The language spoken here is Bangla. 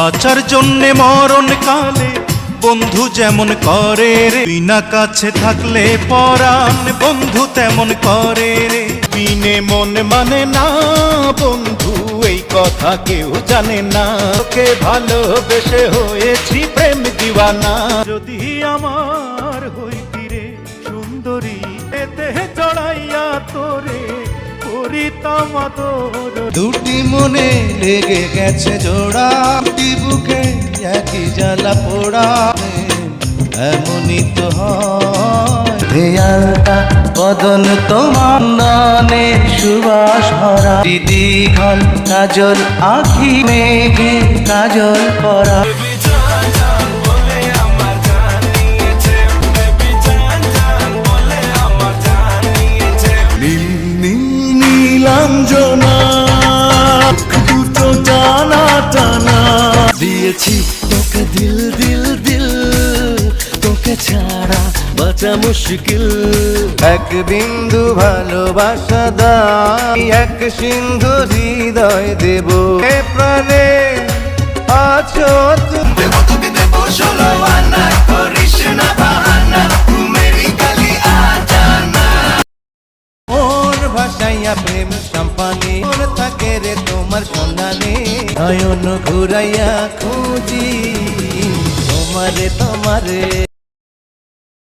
বাঁচার জন্যে মরণ কালে বন্ধু যেমন করে রে, বিনা কাছে থাকলে পরাণ বন্ধু তেমন করে রে। বিনে মন মানে না বন্ধু, এই কথা কেউ জানে না। তোকে ভালোবেসে হয়েছি প্রেম দিওয়ানা। যদি আমার হইতি রে সুন্দরী, এতে জড়াইয়া তোরে করিতাম আদর। দুটি মনে লেগে গেছে জোড়া, দুটি বুকে একই জ্বালা পোড়া, এমনই তো হয়। দেয়ালটা বদন তোমার নানে সুবাস ভরা, দীঘল কাজল আখি মেঘে কাজল পরা। নীলাঞ্জনা দুটো টানা টানা, দিয়েছি তোকে দিল দিল দিল, তোকে ছাড়া বাঁচা মুশকিল। এক বিন্দু ভালোবাসা দাও, এক সিন্ধু হৃদয় দেব। এ প্রাণে আছো তুমি, দেব তোকে দেব 16 আনা, করিস না বাহানা, মেরি কালি আজানা। মোর ভাসাইয়া প্রেম সম্পানে, মোর থাকে রে তোমার সন্ধানে। নয়ন ঘুরাইয়া খুঁজি তোমারে তোমারে।